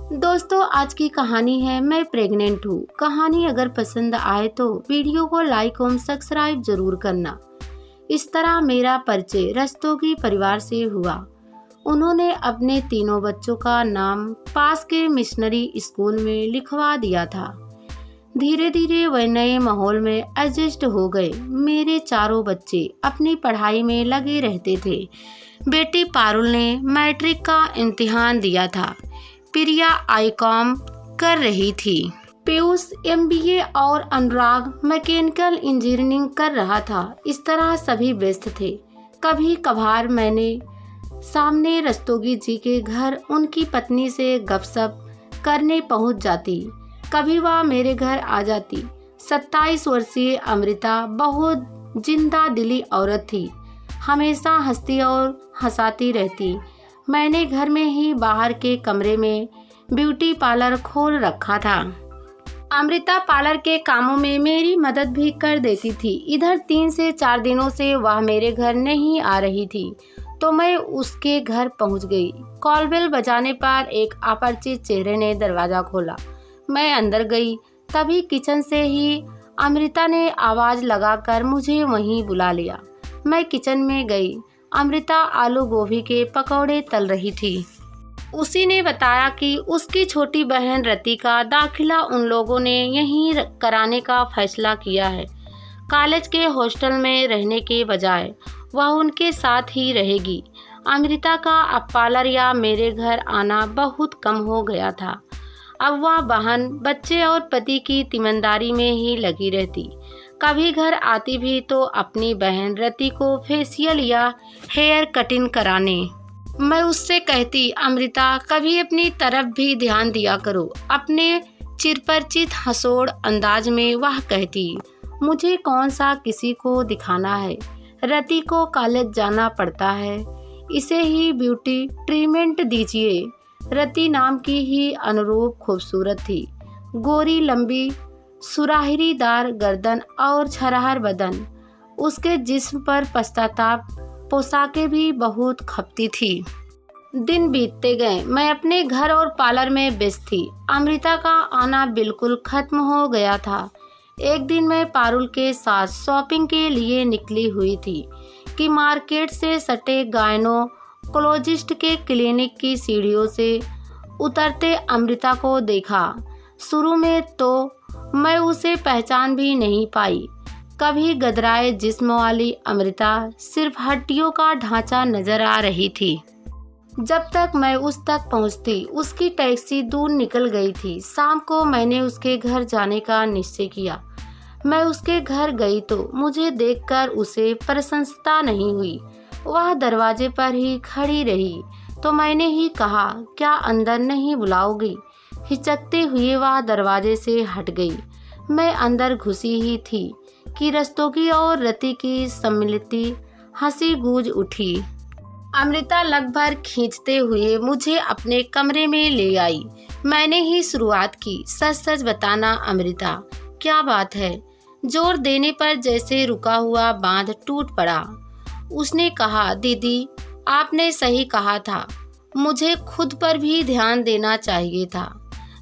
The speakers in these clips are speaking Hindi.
दोस्तों, आज की कहानी है मैं प्रेग्नेंट हूँ। कहानी अगर पसंद आए तो वीडियो को लाइक और सब्सक्राइब जरूर करना। इस तरह मेरा परिचय रस्तोगी परिवार से हुआ। उन्होंने अपने तीनों बच्चों का नाम पास के मिशनरी स्कूल में लिखवा दिया था। धीरे धीरे वह नए माहौल में एडजस्ट हो गए। मेरे चारों बच्चे अपनी पढ़ाई में लगे रहते थे। बेटी पारुल ने मैट्रिक का इम्तिहान दिया था। प्रिया आईकॉम कर रही थी। पीयूष एमबीए और अनुराग मैकेनिकल इंजीनियरिंग कर रहा था। इस तरह सभी व्यस्त थे। कभी कभार मैंने सामने रस्तोगी जी के घर उनकी पत्नी से गपशप करने पहुंच जाती। कभी वह मेरे घर आ जाती। 27 वर्षीय अमृता बहुत जिंदा दिली औरत थी। हमेशा हंसती और हंसाती रहती। मैंने घर में ही बाहर के कमरे में ब्यूटी पार्लर खोल रखा था। अमृता पार्लर के कामों में मेरी मदद भी कर देती थी। इधर 3 से 4 दिनों से वह मेरे घर नहीं आ रही थी तो मैं उसके घर पहुंच गई। कॉल बेल बजाने पर एक अपरिचित चेहरे ने दरवाजा खोला। मैं अंदर गई। तभी किचन से ही अमृता ने आवाज लगाकर मुझे वहीं बुला लिया। मैं किचन में गई। अमृता आलू गोभी के पकौड़े तल रही थी। उसी ने बताया कि उसकी छोटी बहन रति का दाखिला उन लोगों ने यहीं कराने का फैसला किया है। कॉलेज के हॉस्टल में रहने के बजाय वह उनके साथ ही रहेगी। अमृता का अब पार्लर या मेरे घर आना बहुत कम हो गया था। अब वह बहन, बच्चे और पति की तीमानदारी में ही लगी रहती। कभी घर आती भी तो अपनी बहन रति को फेशियल या हेयर कटिंग कराने। मैं उससे कहती, अमृता कभी अपनी तरफ भी ध्यान दिया करो। अपने चिरपरिचित हंसोड़ अंदाज में वह कहती, मुझे कौन सा किसी को दिखाना है। रति को कॉलेज जाना पड़ता है। इसे ही ब्यूटी ट्रीटमेंट दीजिए। रति नाम की ही अनुरूप खूबसूरत थी। गोरी, लंबी, सुराहीदार गर्दन और छरहर बदन। उसके जिस्म पर पश्चाताप पोशाकें भी बहुत खपती थी। दिन बीतते गए। मैं अपने घर और पार्लर में व्यस्त थी। अमृता का आना बिल्कुल खत्म हो गया था। एक दिन मैं पारुल के साथ शॉपिंग के लिए निकली हुई थी कि मार्केट से सटे गायनोकोलॉजिस्ट के क्लिनिक की सीढ़ियों से उतरते अमृता को देखा। शुरू में तो मैं उसे पहचान भी नहीं पाई। कभी गदराए जिस्म वाली अमृता सिर्फ हड्डियों का ढांचा नजर आ रही थी। जब तक मैं उस तक पहुंचती उसकी टैक्सी दूर निकल गई थी। शाम को मैंने उसके घर जाने का निश्चय किया। मैं उसके घर गई तो मुझे देखकर उसे प्रसन्नता नहीं हुई। वह दरवाजे पर ही खड़ी रही तो मैंने ही कहा, क्या अंदर नहीं बुलाओगी। हिचकते हुए वह दरवाजे से हट गई। मैं अंदर घुसी ही थी कि रस्तोगी और रति की सम्मिलित हंसी गूंज उठी। अमृता लगभग खींचते हुए मुझे अपने कमरे में ले आई। मैंने ही शुरुआत की, सच सच बताना अमृता, क्या बात है। जोर देने पर जैसे रुका हुआ बांध टूट पड़ा। उसने कहा, दीदी आपने सही कहा था। मुझे खुद पर भी ध्यान देना चाहिए था।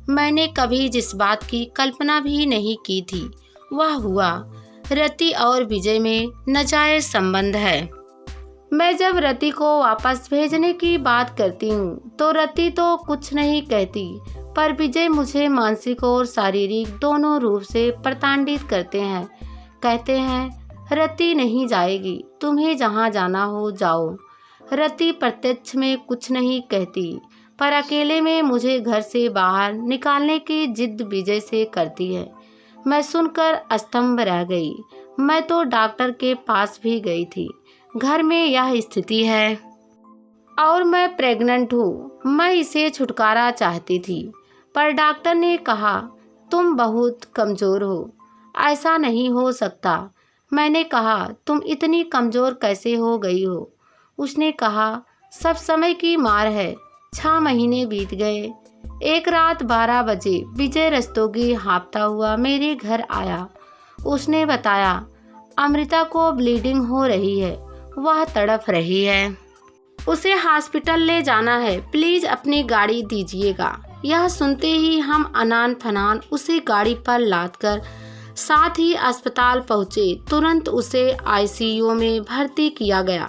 मैंने कभी जिस बात की कल्पना भी नहीं की थी वह हुआ। रति और विजय में नाजायज संबंध है। मैं जब रति को वापस भेजने की बात करती हूँ तो रति तो कुछ नहीं कहती, पर विजय मुझे मानसिक और शारीरिक दोनों रूप से प्रताड़ित करते हैं। कहते हैं, रति नहीं जाएगी, तुम्हें जहाँ जाना हो जाओ। रति प्रत्यक्ष में कुछ नहीं कहती, पर अकेले में मुझे घर से बाहर निकालने की जिद विजय से करती है। मैं सुनकर स्तंभ रह गई। मैं तो डॉक्टर के पास भी गई थी। घर में यह स्थिति है और मैं प्रेग्नेंट हूँ। मैं इसे छुटकारा चाहती थी, पर डॉक्टर ने कहा, तुम बहुत कमज़ोर हो, ऐसा नहीं हो सकता। मैंने कहा, तुम इतनी कमज़ोर कैसे हो गई हो। उसने कहा, सब समय की मार है। 6 महीने बीत गए। एक रात 12 बजे विजय रस्तोगी हाँफता हुआ मेरे घर आया। उसने बताया, अमृता को ब्लीडिंग हो रही है, वह तड़प रही है, उसे हॉस्पिटल ले जाना है, प्लीज अपनी गाड़ी दीजिएगा। यह सुनते ही हम अनान फनान उसे गाड़ी पर लादकर साथ ही अस्पताल पहुँचे। तुरंत उसे आईसीयू में भर्ती किया गया।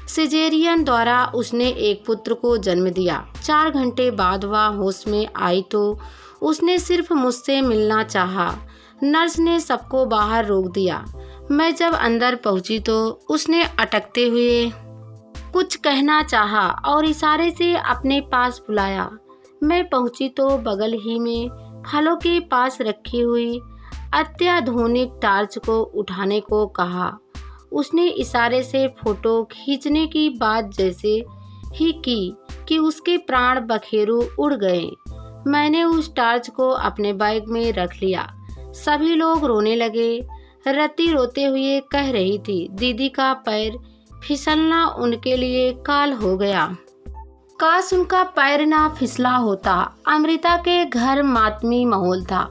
सिजेरियन द्वारा उसने एक पुत्र को जन्म दिया। 4 घंटे बाद वह होश में आई तो उसने सिर्फ मुझसे मिलना चाहा। नर्स ने सबको बाहर रोक दिया। मैं जब अंदर पहुंची तो उसने अटकते हुए कुछ कहना चाहा और इशारे से अपने पास बुलाया। मैं पहुंची तो बगल ही में फलों के पास रखी हुई अत्याधुनिक टार्च को उठाने को कहा। उसने इशारे से फोटो खींचने की बात जैसे ही की कि उसके प्राण बखेरू उड़ गए। मैंने उस टार्च को अपने बैग में रख लिया। सभी लोग रोने लगे। रति रोते हुए कह रही थी, दीदी का पैर फिसलना उनके लिए काल हो गया। काश उनका पैर ना फिसला होता। अमृता के घर मातमी माहौल था।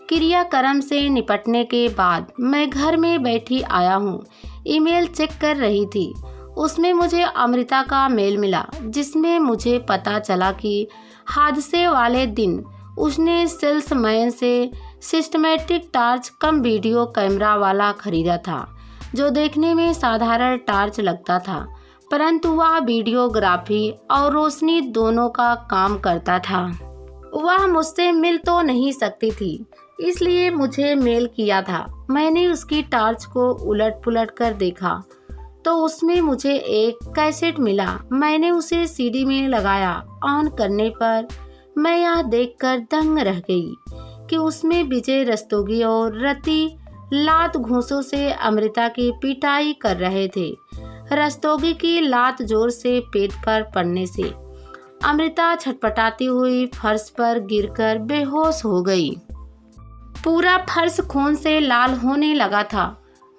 क्रियाक्रम से निपटने के बाद मैं घर में बैठी आया हूँ। ईमेल चेक कर रही थी। उसमें मुझे अमृता का मेल मिला जिसमें मुझे पता चला कि हादसे वाले दिन उसने सेल्समैन से सिस्टमैटिक टार्च कम वीडियो कैमरा वाला खरीदा था, जो देखने में साधारण टार्च लगता था, परंतु वह वीडियोग्राफी और रोशनी दोनों का काम करता था। वह मुझसे मिल तो नहीं सकती थी, इसलिए मुझे मेल किया था। मैंने उसकी टार्च को उलट पुलट कर देखा तो उसमें मुझे एक कैसेट मिला। मैंने उसे सीडी में लगाया। ऑन करने पर मैं यह देखकर दंग रह गई कि उसमें विजय रस्तोगी और रति लात घूंसों से अमृता की पिटाई कर रहे थे। रस्तोगी की लात जोर से पेट पर पड़ने से अमृता छटपटाती हुई फर्श पर गिरकर बेहोश हो गई। पूरा फर्श खून से लाल होने लगा था।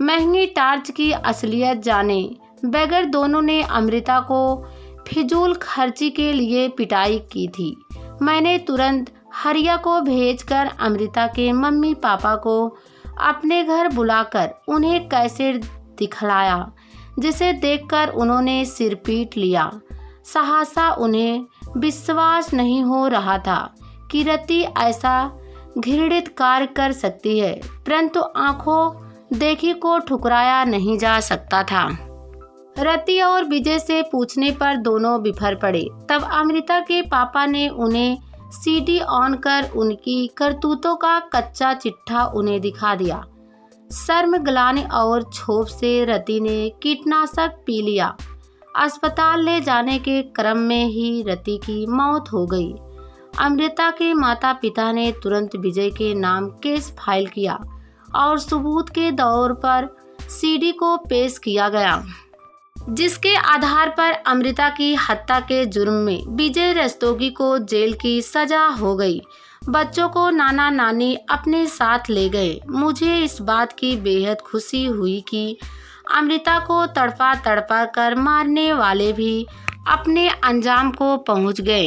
महंगी टार्च की असलियत जाने बगैर दोनों ने अमृता को फिजूल खर्ची के लिए पिटाई की थी। मैंने तुरंत हरिया को भेजकर अमृता के मम्मी पापा को अपने घर बुलाकर उन्हें कैसेट दिखलाया, जिसे देखकर उन्होंने सिर पीट लिया। सहसा उन्हें विश्वास नहीं हो रहा था कि रति ऐसा घृणित कार्य कर सकती है, परंतु आंखों देखी को ठुकराया नहीं जा सकता था। रति और विजय से पूछने पर दोनों बिफर पड़े। तब अमृता के पापा ने उन्हें सीडी ऑन कर उनकी करतूतों का कच्चा चिट्ठा उन्हें दिखा दिया। शर्म ग्लानि और क्षोभ से रति ने कीटनाशक पी लिया। अस्पताल ले जाने के क्रम में ही रति की मौत हो गई। अमृता के माता पिता ने तुरंत विजय के नाम केस फाइल किया और सबूत के तौर पर सीडी को पेश किया गया, जिसके आधार पर अमृता की हत्या के जुर्म में विजय रस्तोगी को जेल की सजा हो गई। बच्चों को नाना नानी अपने साथ ले गए। मुझे इस बात की बेहद खुशी हुई कि अमृता को तड़पा तड़पा कर मारने वाले भी अपने अंजाम को पहुंच गए।